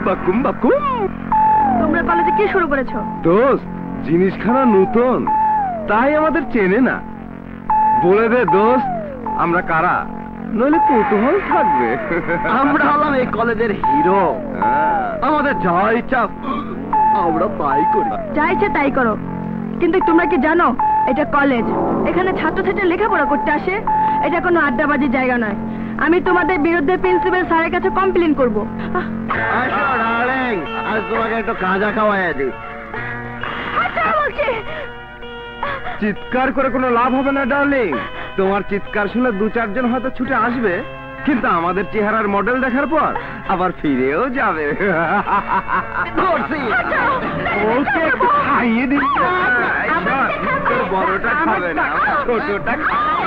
বাকুম বাকুম। তোমরা কলেজে কি শুরু করেছো? দোস্ত, জিনিসখানা নতুন, তাই আমাদের চেনে না। বলে দে দোস্ত, আমরা কারা, নইলে কৌতূহল থাকবে। আমরা হলাম এই কলেজের হিরো। আমাদের যা ইচ্ছা আমরা তাই করি। যা ইচ্ছে তাই করো, কিন্তু তোমরা কি জানো এটা কলেজ? এখানে ছাত্রছাত্রী লেখাপড়া করতে আসে। এটা কোনো আড্ডাবাজির জায়গা নয়। আমি তোমাদের বিরুদ্ধে প্রিন্সিপাল স্যারের কাছে কমপ্লেন করবো। আসো ডার্লিং, আজ তোমাকে একটু কাঁচা খাওয়াই দিই। চিৎকার করে কোনো লাভ হবে না ডার্লিং। তোমার চিৎকার শুনে দু চারজন হয়তো ছুটে আসবে, কিন্তু আমাদের চেহারার মডেল দেখার পর আবার ফিরেও যাবে। ওকে একটু খাইয়ে দিই। তোর বড়টা খাবে না, ছোটটা খাও।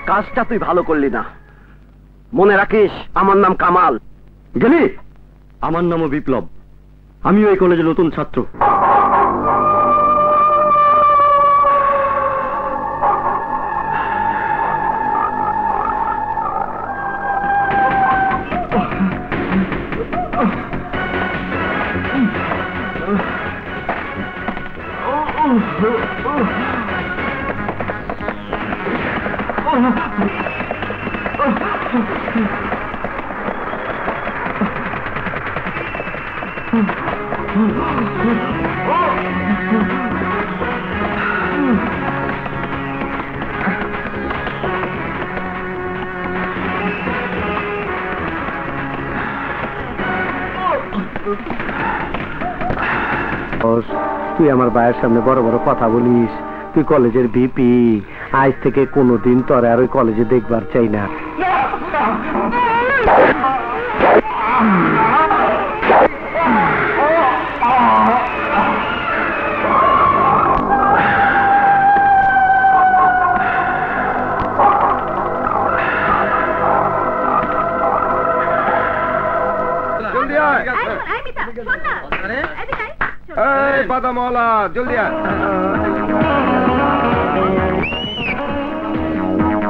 কাজটা তুই ভালো করলি না। মনে রাখিস, আমার নাম কামাল। গেলি? আমার নামও বিপ্লব, আমিও এই কলেজের নতুন ছাত্র। তুই আমার ভাইয়ের সামনে বড় বড় কথা বলিস। তুই কলেজের ভিপি, আজ থেকে কোনোদিন তোরে আর ওই কলেজে দেখবার চাই না। বাদামওয়ালা জলদি আয়।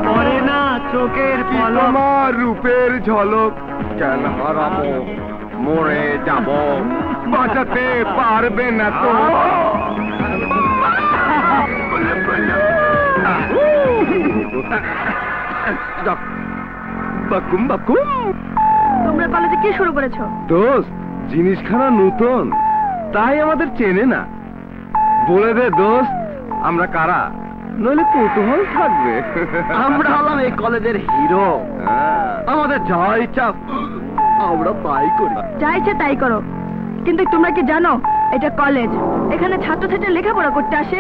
পরে না চোখের তোমার রূপের ঝলক কেন হারাবো, মরে যাব, বাঁচাতে পারবে না তো। বাকুম বাকুম। তোমরা কলেজে কি শুরু করেছো? দোস্ত, জিনিসখানা নতুন, তাই আমাদের চেনে না। বলে দে দোস্ত, আমরা কারা, নইলে কৌতূহল থাকবে। আমরা হলাম এই কলেজের হিরো। আমাদের যা ইচ্ছা আমরা তাই করি। যা ইচ্ছে তাই করো, কিন্তু তোমরা কি জানো এটা কলেজ? এখানে ছাত্রছাত্রী লেখাপড়া করতে আসে।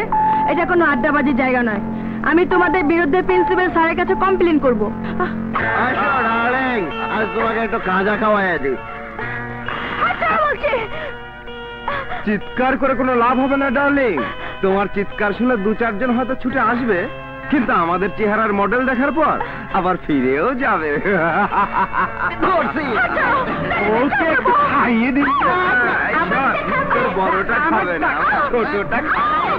এটা কোনো আড্ডাবাজির জায়গা নয়। আমি তোমাদের বিরুদ্ধে প্রিন্সিপাল স্যারের কাছে কমপ্লেন করবো। আসো ডার্লিং, আজ তোমাকে একটু কাঁচা খাওয়াই দিই। চিৎকার করে কোনো লাভ হবে না ডার্লিং। তোমার চিৎকার শুনে দু চারজন হয়তো ছুটে আসবে, কিন্তু আমাদের চেহারার মডেল দেখার পর আবার ফিরেও যাবে। ওকে একটু খাইয়ে দিই। তোর বড়টা খাবে না, ছোটটা খাও।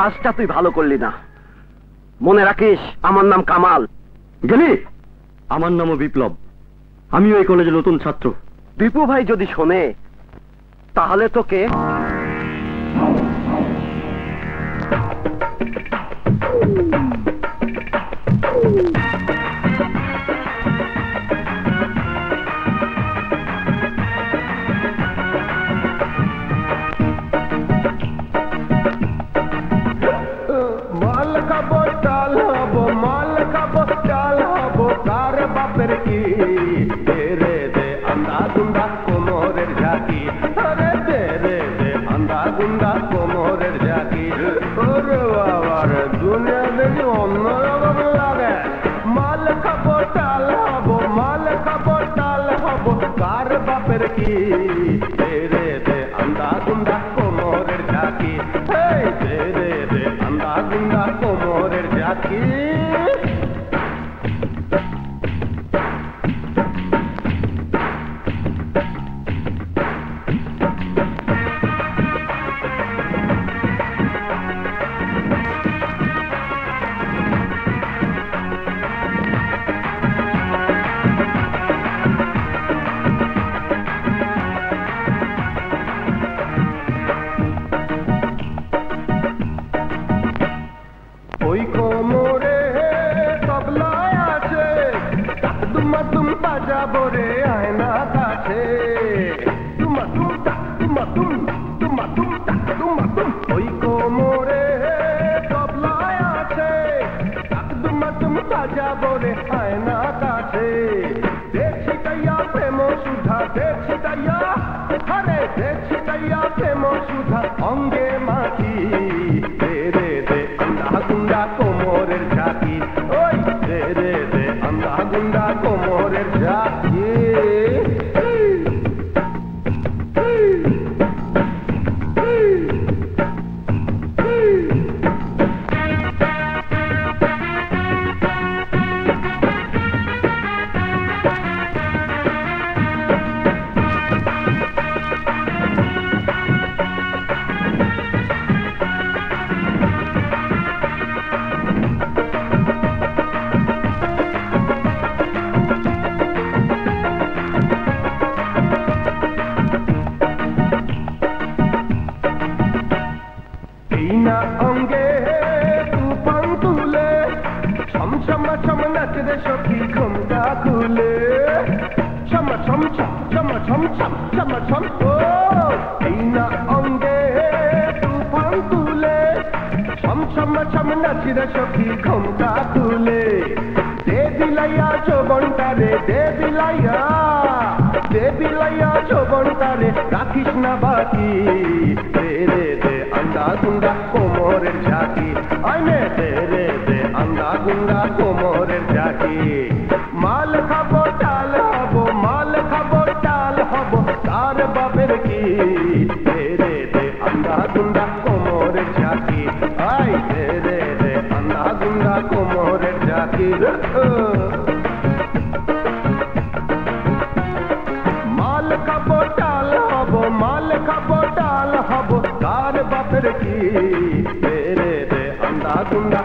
কাজটা তুই ভালো করলি না। মনে রাখিস আমার নাম কামাল। গেলি? আমার নামও বিপ্লব, আমিও এই কলেজের নতুন ছাত্র। দীপু ভাই যদি শোনে তাহলে তোকে মাল খাবো চাল হবো, মাল খাবো চাল হবো, কার বাপের কি রে দে আন্দা গুন্ডা কোমরের ঝাঁকি, আরে দে রে দে আন্দা গুন্ডা কোমরের ঝাঁকি। ওরে বাবার দুনিয়া দেখি অন্যরকম লাগে। মাল খাবো চাল হবো, মাল খাবো চাল হবো, কার বাপের কি রে দে আন্দা গুন্ডা কোমরের ঝাঁকি, দে রে দে আন্দা গুন্ডা কোমরের ঝাঁকি। ওই কোমরে তবলায় আছে, তুমা তুম বাজাবো রে আয়না কাছে, তুমা তুম তাক তুমা তুম, তুমা তুম তাক তুমা তুম। ওই কোমরে তবলায় আছে, তুমা তুম বাজাবো রে আয়না কাছে। দেখছি তাইয়া প্রেম সুধা, দেখছি তাইয়া, আরে দেখছি তাইয়া প্রেম সুধা অঙ্গে মাখি, দে রে দে আন্দা গুন্ডা কোমরের ঝাঁকি, ওই দে রে দে আন্দা গুন্ডা কোমরের ঝাঁকি। অঙ্গে তুফান তুলে ছম ছম ছম নাচ রে সখী ঘুমটা খুলে, ছম ছম ছম ছম ছম ছম ছম ছম। ও এই না অঙ্গে তুফান তুলে ছম ছম ছম নাচ রে সখী ঘুমটা খুলে। দে বিলাইয়া যৌবনটা রে, দে বিলাইয়া, দে বিলাইয়া যৌবনটা রে, রাখিস না বাকি, দে রে দে আন্দা গুন্ডা কোমরের ঝাঁকি, আইনে দে রে দে আন্দা গুন্ডা কোমরের ঝাঁকি। মাল খাবো চাল হবো, মাল খাবো চাল হবো, কার বাপের কি দে রে দে আন্দা গুন্ডা কোমরের ঝাঁকি, আই দে রে দে আন্দা গুন্ডা কোমরের ঝাঁকি। মাল খাবো চাল হবো, মাল খাবো চাল হবো, কার বাপের কি দে রে দে আন্দা গুন্ডা